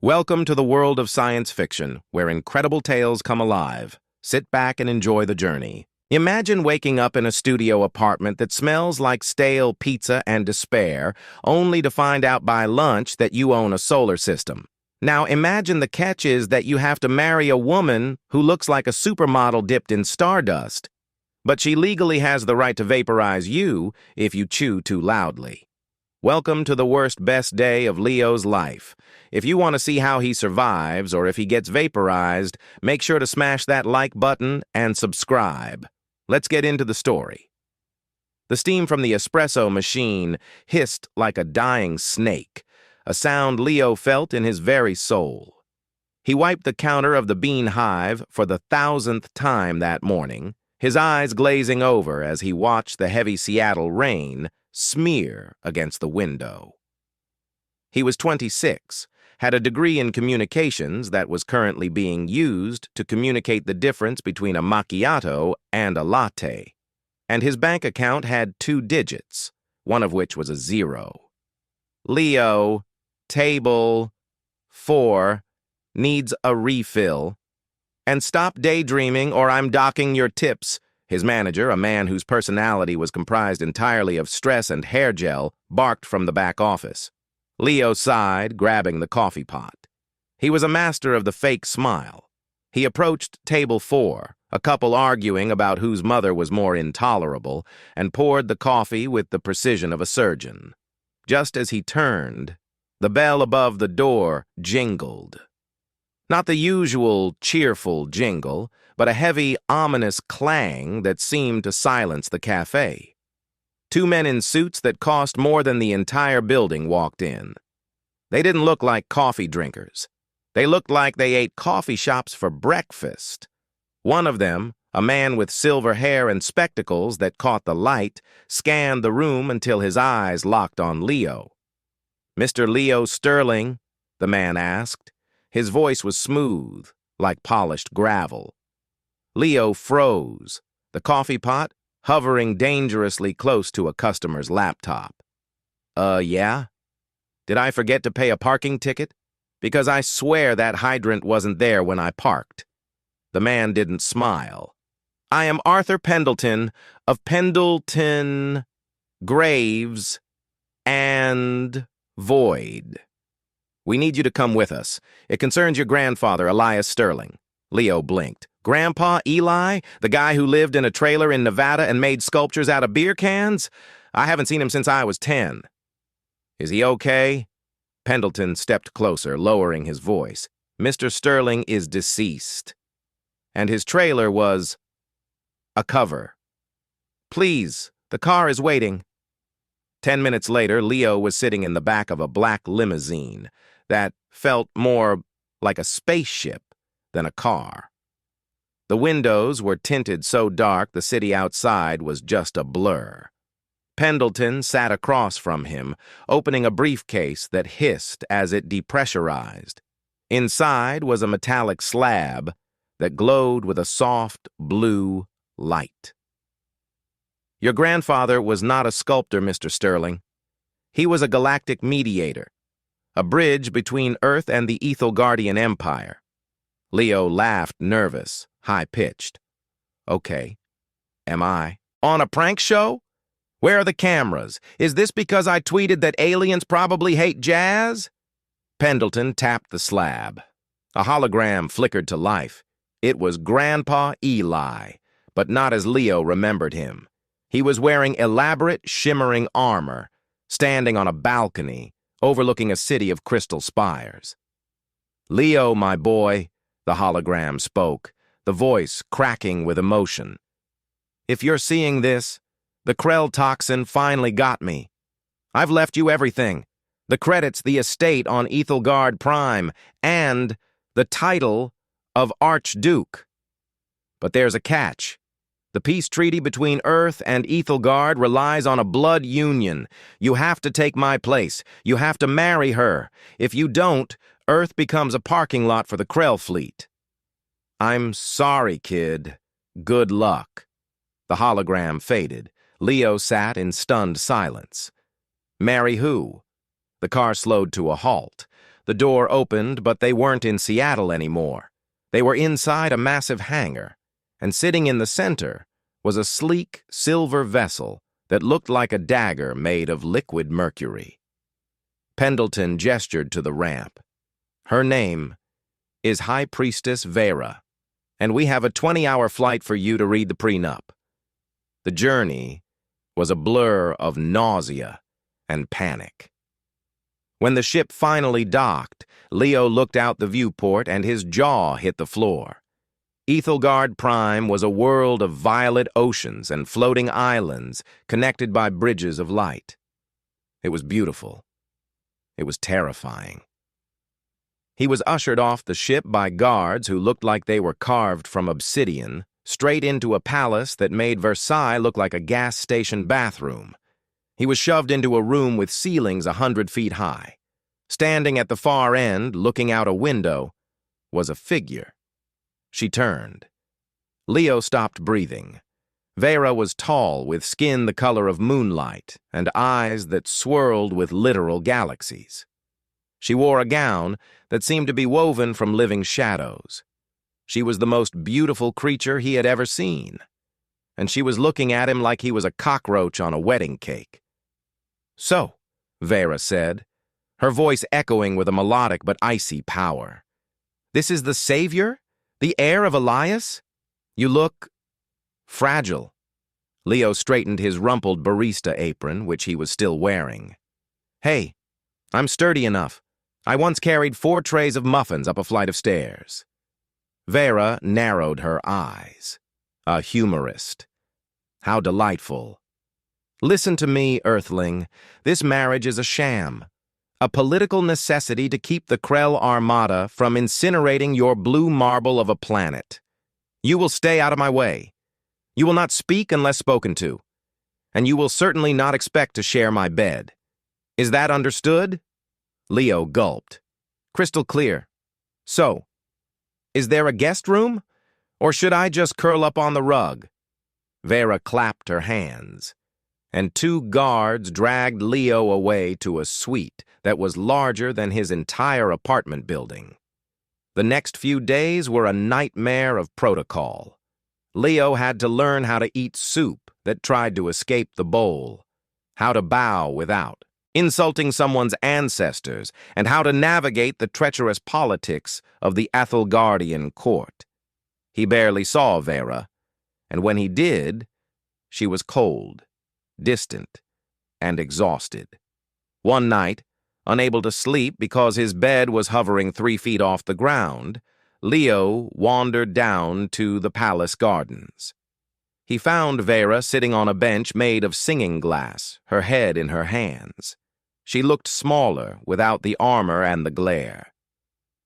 Welcome to the world of science fiction, where incredible tales come alive. Sit back and enjoy the journey. Imagine waking up in a studio apartment that smells like stale pizza and despair, only to find out by lunch that you own a solar system. Now imagine the catch is that you have to marry a woman who looks like a supermodel dipped in stardust, but she legally has the right to vaporize you if you chew too loudly. Welcome to the worst best day of Leo's life. If you want to see how he survives or if he gets vaporized, make sure to smash that like button and subscribe. Let's get into the story. The steam from the espresso machine hissed like a dying snake, a sound Leo felt in his very soul. He wiped the counter of the bean hive for the 1,000th time that morning, his eyes glazing over as he watched the heavy Seattle rain smear against the window. He was 26, had a degree in communications that was currently being used to communicate the difference between a macchiato and a latte, and his bank account had 2 digits, one of which was a 0. Leo, table 4, needs a refill. And stop daydreaming or I'm docking your tips. His manager, a man whose personality was comprised entirely of stress and hair gel, barked from the back office. Leo sighed, grabbing the coffee pot. He was a master of the fake smile. He approached table 4, a couple arguing about whose mother was more intolerable, and poured the coffee with the precision of a surgeon. Just as he turned, the bell above the door jingled. Not the usual cheerful jingle, but a heavy, ominous clang that seemed to silence the cafe. 2 men in suits that cost more than the entire building walked in. They didn't look like coffee drinkers. They looked like they ate coffee shops for breakfast. One of them, a man with silver hair and spectacles that caught the light, scanned the room until his eyes locked on Leo. "Mr. Leo Sterling?" the man asked. His voice was smooth, like polished gravel. Leo froze, the coffee pot hovering dangerously close to a customer's laptop. Yeah? Did I forget to pay a parking ticket? Because I swear that hydrant wasn't there when I parked." The man didn't smile. "I am Arthur Pendleton of Pendleton, Graves, and Void. We need you to come with us. It concerns your grandfather, Elias Sterling." Leo blinked. "Grandpa Eli? The guy who lived in a trailer in Nevada and made sculptures out of beer cans? I haven't seen him since I was 10. "Is he okay?" Pendleton stepped closer, lowering his voice. "Mr. Sterling is deceased. And his trailer was a cover. Please, the car is waiting." 10 minutes later, Leo was sitting in the back of a black limousine that felt more like a spaceship than a car. The windows were tinted so dark the city outside was just a blur. Pendleton sat across from him, opening a briefcase that hissed as it depressurized. Inside was a metallic slab that glowed with a soft blue light. "Your grandfather was not a sculptor, Mr. Sterling. He was a galactic mediator, a bridge between Earth and the Aethelgardian Empire." Leo laughed, nervous, high-pitched. "Okay. Am I on a prank show? Where are the cameras? Is this because I tweeted that aliens probably hate jazz?" Pendleton tapped the slab. A hologram flickered to life. It was Grandpa Eli, but not as Leo remembered him. He was wearing elaborate, shimmering armor, standing on a balcony, overlooking a city of crystal spires. "Leo, my boy," the hologram spoke, the voice cracking with emotion. "If you're seeing this, the Krell toxin finally got me. I've left you everything. The credits, the estate on Aethelgard Prime, and the title of Arch-Duke. But there's a catch. The peace treaty between Earth and Aethelgard relies on a blood union. You have to take my place. You have to marry her. If you don't, Earth becomes a parking lot for the Krell fleet." "I'm sorry, kid. Good luck." The hologram faded. Leo sat in stunned silence. "Marry who?" The car slowed to a halt. The door opened, but they weren't in Seattle anymore. They were inside a massive hangar, and sitting in the center was a sleek, silver vessel that looked like a dagger made of liquid mercury. Pendleton gestured to the ramp. Her name is High Priestess Vera, and we have a 20-hour flight for you to read the prenup. The journey was a blur of nausea and panic. When the ship finally docked, Leo looked out the viewport and his jaw hit the floor. Aethelgard Prime was a world of violet oceans and floating islands connected by bridges of light. It was beautiful. It was terrifying. He was ushered off the ship by guards who looked like they were carved from obsidian, straight into a palace that made Versailles look like a gas station bathroom. He was shoved into a room with ceilings 100 feet high. Standing at the far end, looking out a window, was a figure. She turned. Leo stopped breathing. Vera was tall, with skin the color of moonlight and eyes that swirled with literal galaxies. She wore a gown that seemed to be woven from living shadows. She was the most beautiful creature he had ever seen, and she was looking at him like he was a cockroach on a wedding cake. "So," Vera said, her voice echoing with a melodic but icy power. "This is the savior? The heir of Elias? You look fragile." Leo straightened his rumpled barista apron, which he was still wearing. "Hey, I'm sturdy enough. I once carried 4 trays of muffins up a flight of stairs." Vera narrowed her eyes. A humorist. How delightful. "Listen to me, Earthling. This marriage is a sham. A political necessity to keep the Krell Armada from incinerating your blue marble of a planet. You will stay out of my way. You will not speak unless spoken to. And you will certainly not expect to share my bed. Is that understood?" Leo gulped. "Crystal clear. So, is there a guest room? Or should I just curl up on the rug?" Vera clapped her hands, and 2 guards dragged Leo away to a suite that was larger than his entire apartment building. The next few days were a nightmare of protocol. Leo had to learn how to eat soup that tried to escape the bowl, how to bow without insulting someone's ancestors, and how to navigate the treacherous politics of the Aethelgardian court. He barely saw Vera, and when he did, she was cold, distant, and exhausted. One night, unable to sleep because his bed was hovering 3 feet off the ground, Leo wandered down to the palace gardens. He found Vera sitting on a bench made of singing glass, her head in her hands. She looked smaller without the armor and the glare.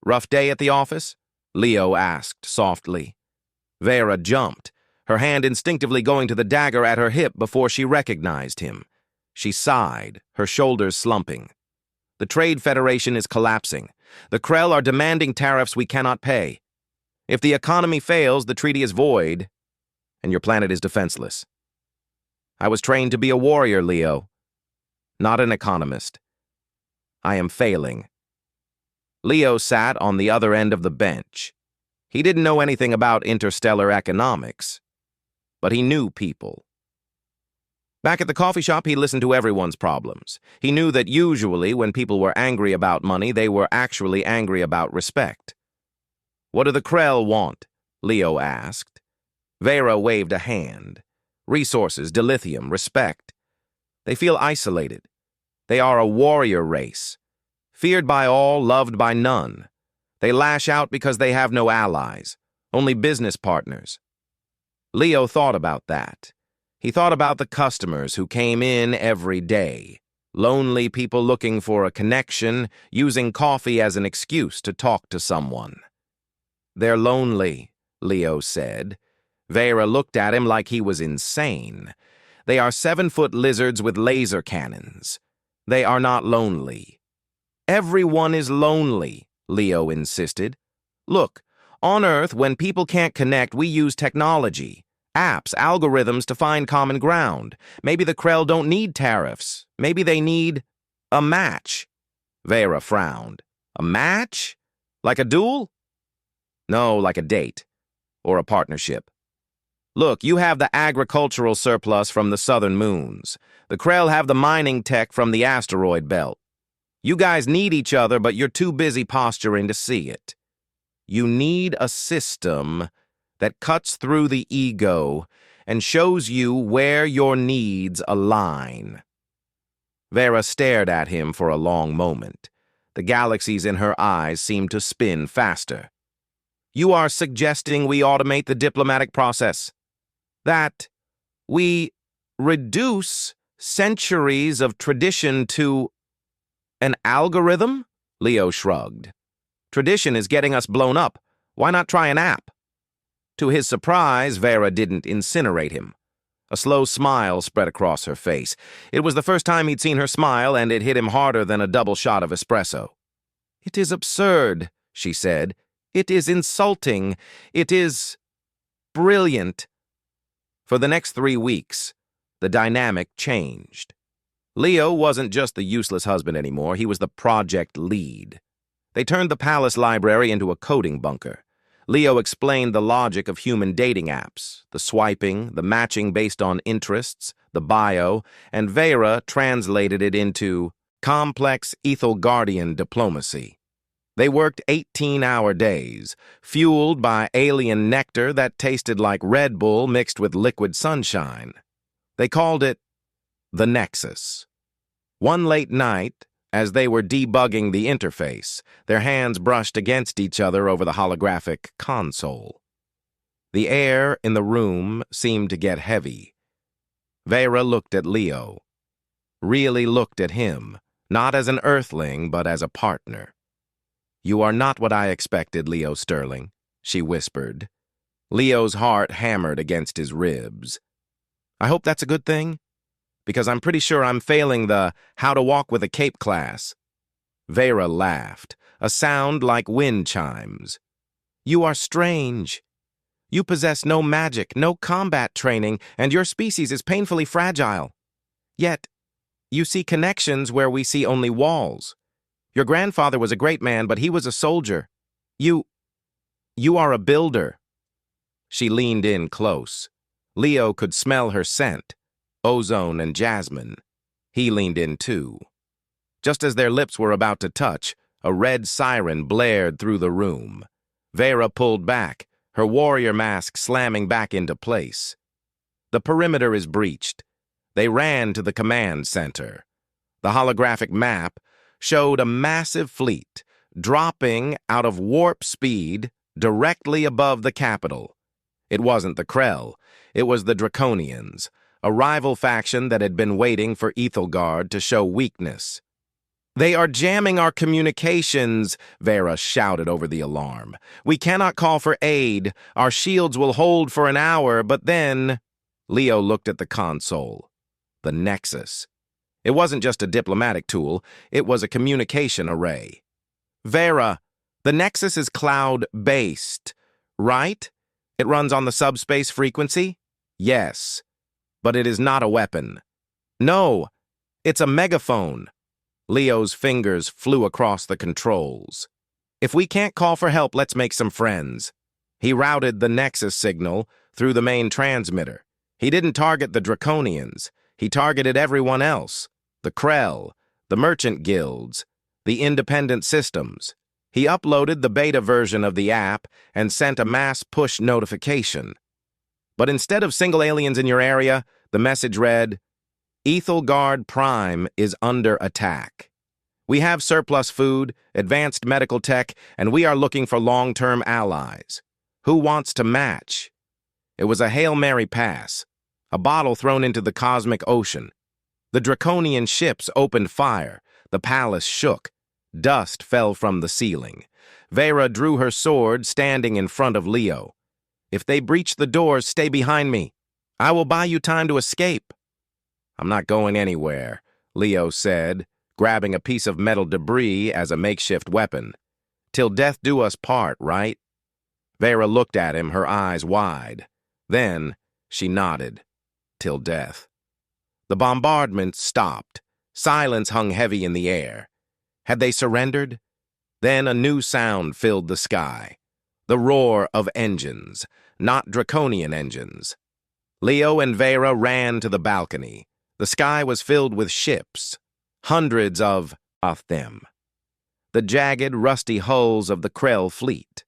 "Rough day at the office?" Leo asked softly. Vera jumped, her hand instinctively going to the dagger at her hip before she recognized him. She sighed, her shoulders slumping. "The Trade Federation is collapsing. The Krell are demanding tariffs we cannot pay. If the economy fails, the treaty is void, and your planet is defenseless. I was trained to be a warrior, Leo, not an economist. I am failing." Leo sat on the other end of the bench. He didn't know anything about interstellar economics, but he knew people. Back at the coffee shop, he listened to everyone's problems. He knew that usually when people were angry about money, they were actually angry about respect. "What do the Krell want?" Leo asked. Vera waved a hand. "Resources, dilithium, respect. They feel isolated. They are a warrior race, feared by all, loved by none. They lash out because they have no allies, only business partners." Leo thought about that. He thought about the customers who came in every day, lonely people looking for a connection, using coffee as an excuse to talk to someone. "They're lonely," Leo said. Vera looked at him like he was insane. "They are 7-foot lizards with laser cannons. They are not lonely." "Everyone is lonely," Leo insisted. "Look, on Earth, when people can't connect, we use technology. Apps, algorithms to find common ground. Maybe the Krell don't need tariffs. Maybe they need a match." Vera frowned. A match? Like a duel? No, like a date. Or a partnership. Look, you have the agricultural surplus from the southern moons. The Krell have the mining tech from the asteroid belt. You guys need each other, but you're too busy posturing to see it. You need a system that cuts through the ego and shows you where your needs align. Vera stared at him for a long moment. The galaxies in her eyes seemed to spin faster. You are suggesting we automate the diplomatic process? That we reduce centuries of tradition to an algorithm? Leo shrugged. Tradition is getting us blown up. Why not try an app? To his surprise, Vera didn't incinerate him. A slow smile spread across her face. It was the first time he'd seen her smile, and it hit him harder than a double shot of espresso. It is absurd, she said. It is insulting. It is brilliant. For the next 3 weeks, the dynamic changed. Leo wasn't just the useless husband anymore, he was the project lead. They turned the palace library into a coding bunker. Leo explained the logic of human dating apps, the swiping, the matching based on interests, the bio, and Vera translated it into complex Aethelgardian diplomacy. They worked 18-hour days, fueled by alien nectar that tasted like Red Bull mixed with liquid sunshine. They called it the Nexus. One late night, as they were debugging the interface, their hands brushed against each other over the holographic console. The air in the room seemed to get heavy. Vera looked at Leo. Really looked at him, not as an earthling, but as a partner. You are not what I expected, Leo Sterling, she whispered. Leo's heart hammered against his ribs. I hope that's a good thing, because I'm pretty sure I'm failing the How to Walk with a Cape class. Vera laughed, a sound like wind chimes. You are strange. You possess no magic, no combat training, and your species is painfully fragile. Yet, you see connections where we see only walls. Your grandfather was a great man, but he was a soldier. You are a builder. She leaned in close. Leo could smell her scent, ozone and jasmine. He leaned in too. Just as their lips were about to touch, a red siren blared through the room. Vera pulled back, her warrior mask slamming back into place. The perimeter is breached. They ran to the command center. The holographic map showed a massive fleet dropping out of warp speed directly above the capital. It wasn't the Krell, it was the Draconians, a rival faction that had been waiting for Aethelgard to show weakness. They are jamming our communications, Vera shouted over the alarm. We cannot call for aid. Our shields will hold for an hour, but then... Leo looked at the console. The Nexus. It wasn't just a diplomatic tool, it was a communication array. Vera, the Nexus is cloud-based, right? It runs on the subspace frequency? Yes. But it is not a weapon. No, it's a megaphone. Leo's fingers flew across the controls. If we can't call for help, let's make some friends. He routed the Nexus signal through the main transmitter. He didn't target the Draconians. He targeted everyone else. The Krell, the merchant guilds, the independent systems. He uploaded the beta version of the app and sent a mass push notification. But instead of single aliens in your area, the message read, Aethelgard Prime is under attack. We have surplus food, advanced medical tech, and we are looking for long-term allies. Who wants to match? It was a Hail Mary pass, a bottle thrown into the cosmic ocean. The Draconian ships opened fire. The palace shook. Dust fell from the ceiling. Vera drew her sword, standing in front of Leo. If they breach the doors, stay behind me. I will buy you time to escape. I'm not going anywhere, Leo said, grabbing a piece of metal debris as a makeshift weapon. Till death do us part, right? Vera looked at him, her eyes wide. Then she nodded. Till death. The bombardment stopped. Silence hung heavy in the air. Had they surrendered? Then a new sound filled the sky. The roar of engines, not draconian engines. Leo and Vera ran to the balcony. The sky was filled with ships, hundreds of them. The jagged, rusty hulls of the Krell fleet.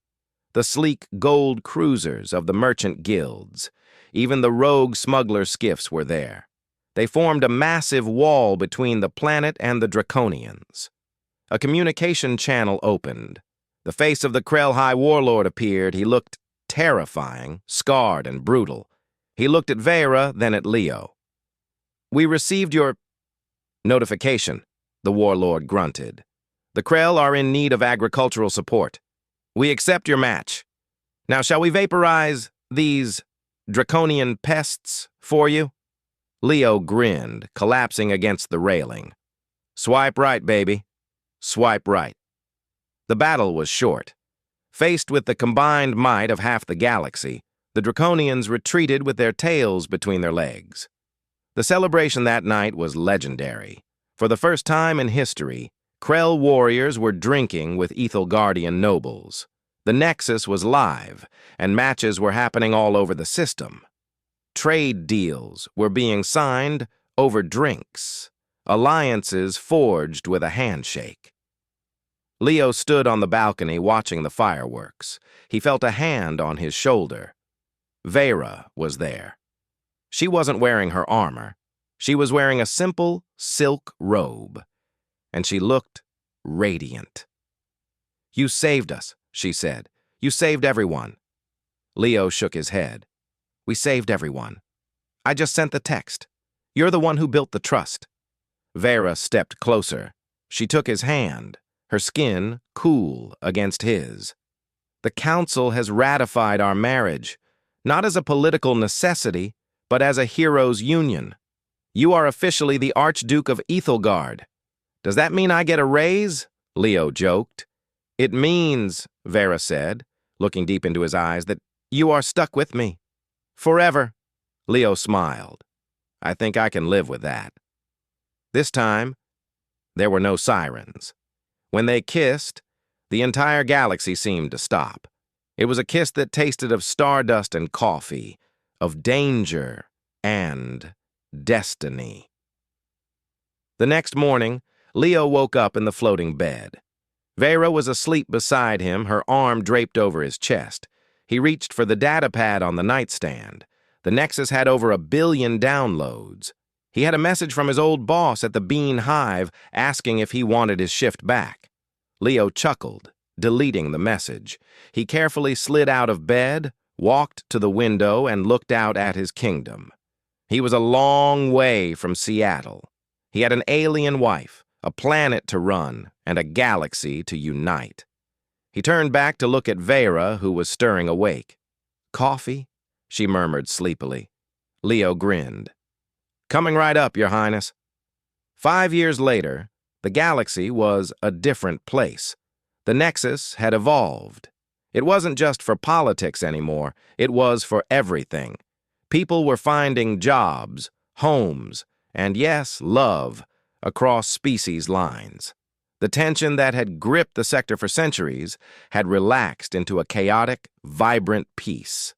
The sleek gold cruisers of the merchant guilds. Even the rogue smuggler skiffs were there. They formed a massive wall between the planet and the Draconians. A communication channel opened. The face of the Krell High Warlord appeared. He looked terrifying, scarred and brutal. He looked at Vera, then at Leo. "We received your notification," the Warlord grunted. "The Krell are in need of agricultural support. We accept your match. Now shall we vaporize these draconian pests for you?" Leo grinned, collapsing against the railing. "Swipe right, baby. Swipe right." The battle was short. Faced with the combined might of half the galaxy, the Draconians retreated with their tails between their legs. The celebration that night was legendary. For the first time in history, Krell warriors were drinking with Aethelgardian nobles. The Nexus was live, and matches were happening all over the system. Trade deals were being signed over drinks, alliances forged with a handshake. Leo stood on the balcony watching the fireworks. He felt a hand on his shoulder. Vera was there. She wasn't wearing her armor. She was wearing a simple silk robe, and she looked radiant. "You saved us," she said. "You saved everyone." Leo shook his head. "We saved everyone. I just sent the text. You're the one who built the trust." Vera stepped closer. She took his hand, her skin cool against his. "The Council has ratified our marriage, not as a political necessity, but as a hero's union. You are officially the Arch-Duke of Aethelgard. Does that mean I get a raise?" Leo joked. "It means," Vera said, looking deep into his eyes, "that you are stuck with me. Forever." Leo smiled. "I think I can live with that." This time, there were no sirens. When they kissed, the entire galaxy seemed to stop. It was a kiss that tasted of stardust and coffee, of danger and destiny. The next morning, Leo woke up in the floating bed. Vera was asleep beside him, her arm draped over his chest. He reached for the data pad on the nightstand. The Nexus had over 1 billion downloads. He had a message from his old boss at the Bean Hive asking if he wanted his shift back. Leo chuckled, deleting the message. He carefully slid out of bed, walked to the window, and looked out at his kingdom. He was a long way from Seattle. He had an alien wife, a planet to run, and a galaxy to unite. He turned back to look at Vera, who was stirring awake. "Coffee?" she murmured sleepily. Leo grinned. "Coming right up, Your Highness." 5 years later, the galaxy was a different place. The Nexus had evolved. It wasn't just for politics anymore, it was for everything. People were finding jobs, homes, and yes, love, across species lines. The tension that had gripped the sector for centuries had relaxed into a chaotic, vibrant peace.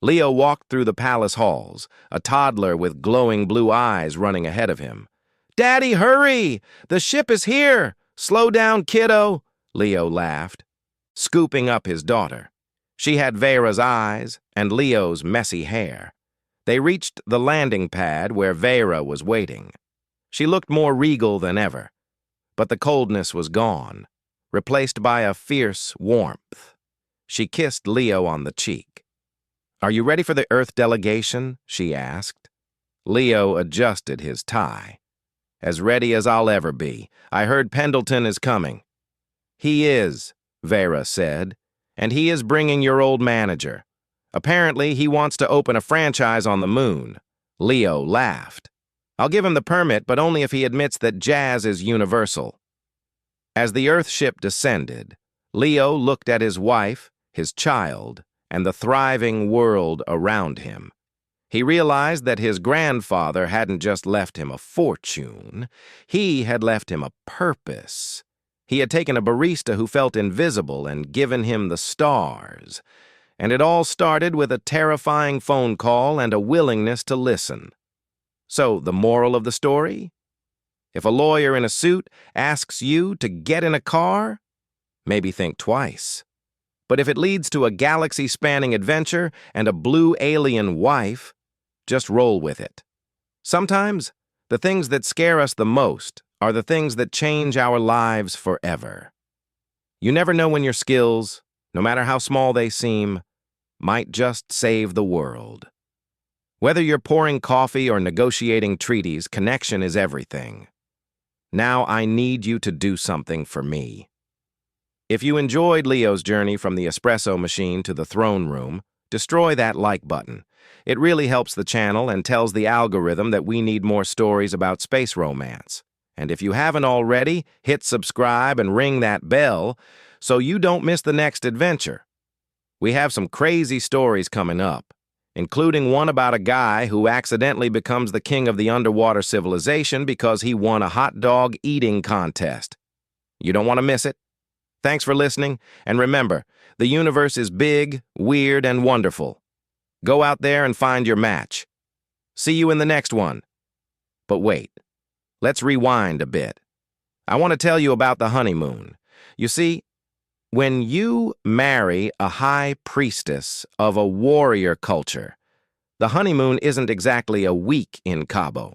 Leo walked through the palace halls, a toddler with glowing blue eyes running ahead of him. "Daddy, hurry! The ship is here! Slow down, kiddo!" Leo laughed, scooping up his daughter. She had Vera's eyes and Leo's messy hair. They reached the landing pad where Vera was waiting. She looked more regal than ever, but the coldness was gone, replaced by a fierce warmth. She kissed Leo on the cheek. "Are you ready for the Earth delegation?" she asked. Leo adjusted his tie. "As ready as I'll ever be. I heard Pendleton is coming." "He is," Vera said, "and he is bringing your old manager. Apparently, he wants to open a franchise on the moon." Leo laughed. "I'll give him the permit, but only if he admits that jazz is universal." As the Earth ship descended, Leo looked at his wife, his child, and the thriving world around him. He realized that his grandfather hadn't just left him a fortune, he had left him a purpose. He had taken a barista who felt invisible and given him the stars. And it all started with a terrifying phone call and a willingness to listen. So, the moral of the story? If a lawyer in a suit asks you to get in a car, maybe think twice. But if it leads to a galaxy-spanning adventure and a blue alien wife, just roll with it. Sometimes, the things that scare us the most are the things that change our lives forever. You never know when your skills, no matter how small they seem, might just save the world. Whether you're pouring coffee or negotiating treaties, connection is everything. Now I need you to do something for me. If you enjoyed Leo's journey from the espresso machine to the throne room, destroy that like button. It really helps the channel and tells the algorithm that we need more stories about space romance. And if you haven't already, hit subscribe and ring that bell so you don't miss the next adventure. We have some crazy stories coming up, including one about a guy who accidentally becomes the king of the underwater civilization because he won a hot dog eating contest. You don't want to miss it. Thanks for listening, and remember, the universe is big, weird, and wonderful. Go out there and find your match. See you in the next one. But wait, let's rewind a bit. I want to tell you about the honeymoon. You see, when you marry a high priestess of a warrior culture, the honeymoon isn't exactly a week in Cabo.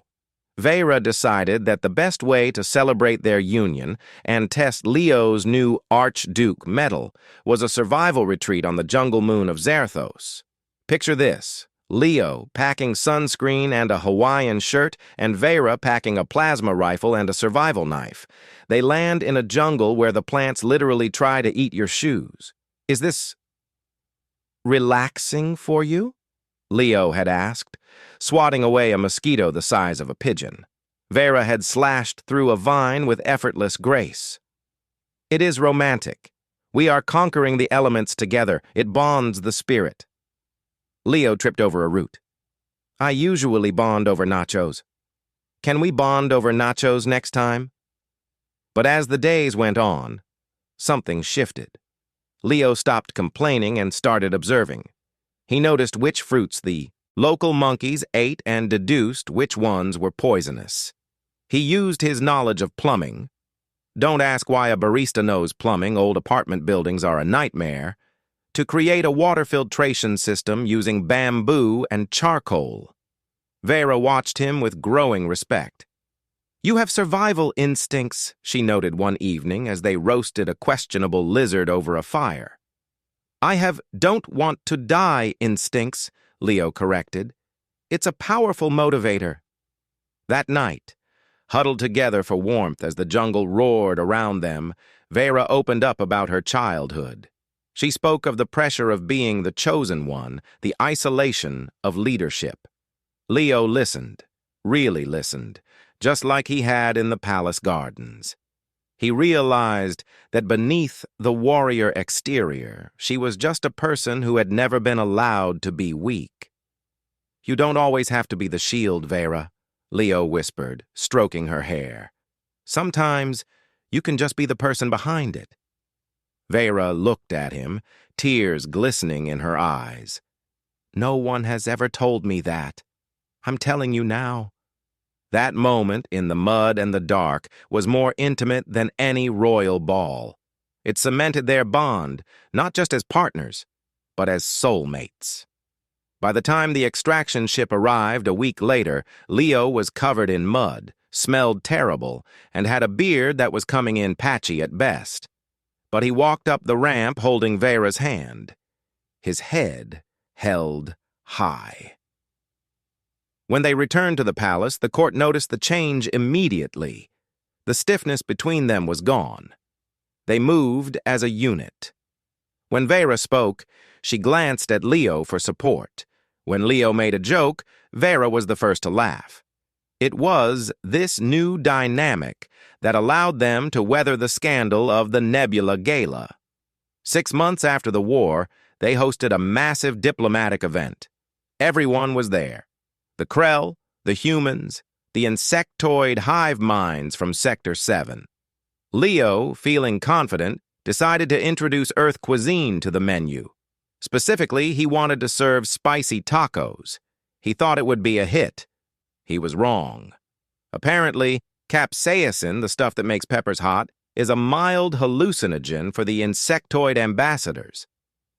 Vera decided that the best way to celebrate their union and test Leo's new Arch-Duke medal was a survival retreat on the jungle moon of Zerthos. Picture this: Leo packing sunscreen and a Hawaiian shirt, and Vera packing a plasma rifle and a survival knife. They land in a jungle where the plants literally try to eat your shoes. Is this relaxing for you? Leo had asked, swatting away a mosquito the size of a pigeon. Vera had slashed through a vine with effortless grace. It is romantic. We are conquering the elements together. It bonds the spirit. Leo tripped over a root. I usually bond over nachos. Can we bond over nachos next time? But as the days went on, something shifted. Leo stopped complaining and started observing. He noticed which fruits the local monkeys ate and deduced which ones were poisonous. He used his knowledge of plumbing. Don't ask why a barista knows plumbing, old apartment buildings are a nightmare, to create a water filtration system using bamboo and charcoal. Vera watched him with growing respect. You have survival instincts, she noted one evening as they roasted a questionable lizard over a fire. I have don't want to die instincts, Leo corrected. It's a powerful motivator. That night, huddled together for warmth as the jungle roared around them, Vera opened up about her childhood. She spoke of the pressure of being the chosen one, the isolation of leadership. Leo listened, really listened, just like he had in the palace gardens. He realized that beneath the warrior exterior, she was just a person who had never been allowed to be weak. You don't always have to be the shield, Vera, Leo whispered, stroking her hair. Sometimes you can just be the person behind it. Vera looked at him, tears glistening in her eyes. No one has ever told me that. I'm telling you now. That moment in the mud and the dark was more intimate than any royal ball. It cemented their bond, not just as partners, but as soulmates. By the time the extraction ship arrived a week later, Leo was covered in mud, smelled terrible, and had a beard that was coming in patchy at best. But he walked up the ramp holding Vera's hand, his head held high. When they returned to the palace, the court noticed the change immediately. The stiffness between them was gone. They moved as a unit. When Vera spoke, she glanced at Leo for support. When Leo made a joke, Vera was the first to laugh. It was this new dynamic that allowed them to weather the scandal of the Nebula Gala. 6 months after the war, they hosted a massive diplomatic event. Everyone was there. The Krell, the humans, the insectoid hive minds from Sector 7. Leo, feeling confident, decided to introduce Earth cuisine to the menu. Specifically, he wanted to serve spicy tacos. He thought it would be a hit. He was wrong. Apparently, capsaicin, the stuff that makes peppers hot, is a mild hallucinogen for the insectoid ambassadors.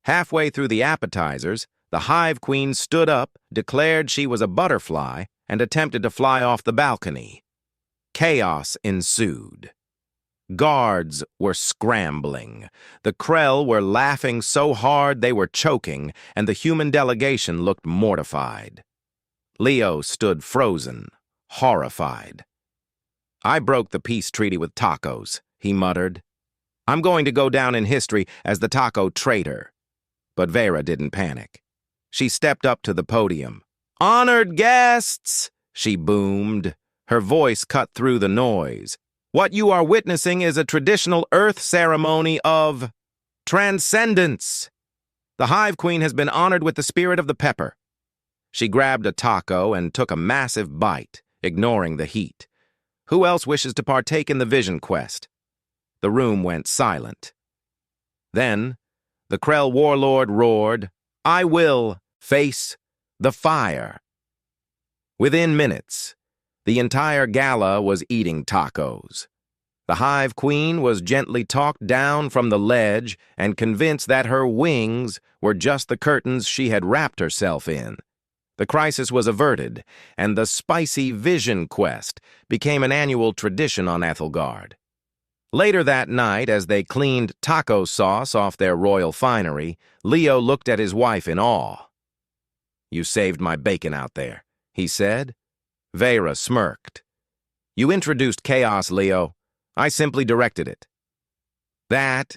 Halfway through the appetizers, the Hive Queen stood up, declared she was a butterfly, and attempted to fly off the balcony. Chaos ensued. Guards were scrambling. The Krell were laughing so hard they were choking, and the human delegation looked mortified. Leo stood frozen, horrified. "I broke the peace treaty with tacos," he muttered. "I'm going to go down in history as the taco traitor." But Vera didn't panic. She stepped up to the podium. "Honored guests!" she boomed. Her voice cut through the noise. "What you are witnessing is a traditional Earth ceremony of transcendence. The Hive Queen has been honored with the spirit of the pepper." She grabbed a taco and took a massive bite, ignoring the heat. Who else wishes to partake in the vision quest? The room went silent. Then, the Krell warlord roared, "I will face the fire." Within minutes, the entire gala was eating tacos. The Hive Queen was gently talked down from the ledge and convinced that her wings were just the curtains she had wrapped herself in. The crisis was averted, and the spicy vision quest became an annual tradition on Aethelgard. Later that night, as they cleaned taco sauce off their royal finery, Leo looked at his wife in awe. "You saved my bacon out there," he said. Vera smirked. "You introduced chaos, Leo. I simply directed it." "That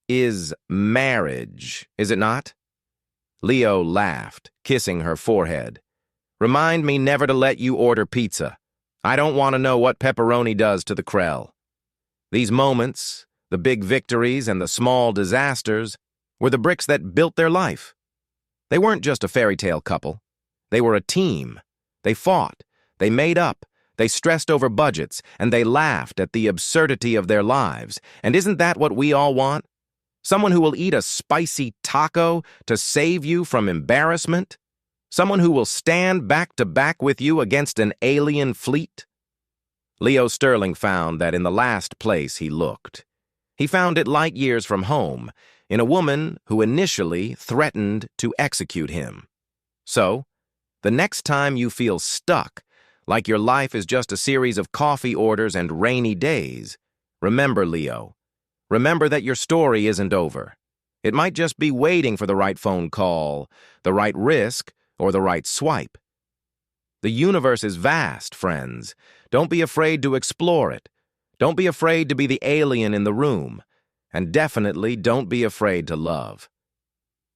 is marriage, is it not?" Leo laughed, kissing her forehead. "Remind me never to let you order pizza. I don't want to know what pepperoni does to the Krell." These moments, the big victories and the small disasters, were the bricks that built their life. They weren't just a fairy tale couple. They were a team. They fought. They made up. They stressed over budgets, and they laughed at the absurdity of their lives. And isn't that what we all want? Someone who will eat a spicy taco to save you from embarrassment? Someone who will stand back to back with you against an alien fleet? Leo Sterling found that in the last place he looked. He found it light years from home, in a woman who initially threatened to execute him. So, the next time you feel stuck, like your life is just a series of coffee orders and rainy days, remember, Leo. Remember that your story isn't over. It might just be waiting for the right phone call, the right risk, or the right swipe. The universe is vast, friends. Don't be afraid to explore it. Don't be afraid to be the alien in the room. And definitely don't be afraid to love.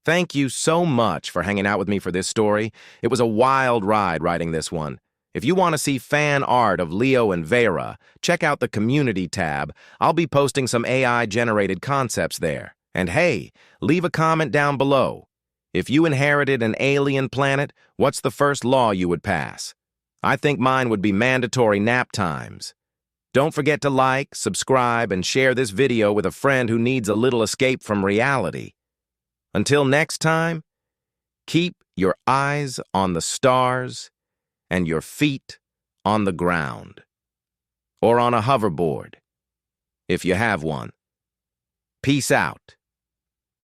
Thank you so much for hanging out with me for this story. It was a wild ride writing this one. If you want to see fan art of Leo and Vera, check out the community tab. I'll be posting some AI-generated concepts there. And hey, leave a comment down below. If you inherited an alien planet, what's the first law you would pass? I think mine would be mandatory nap times. Don't forget to like, subscribe, and share this video with a friend who needs a little escape from reality. Until next time, keep your eyes on the stars and your feet on the ground, or on a hoverboard, if you have one. Peace out.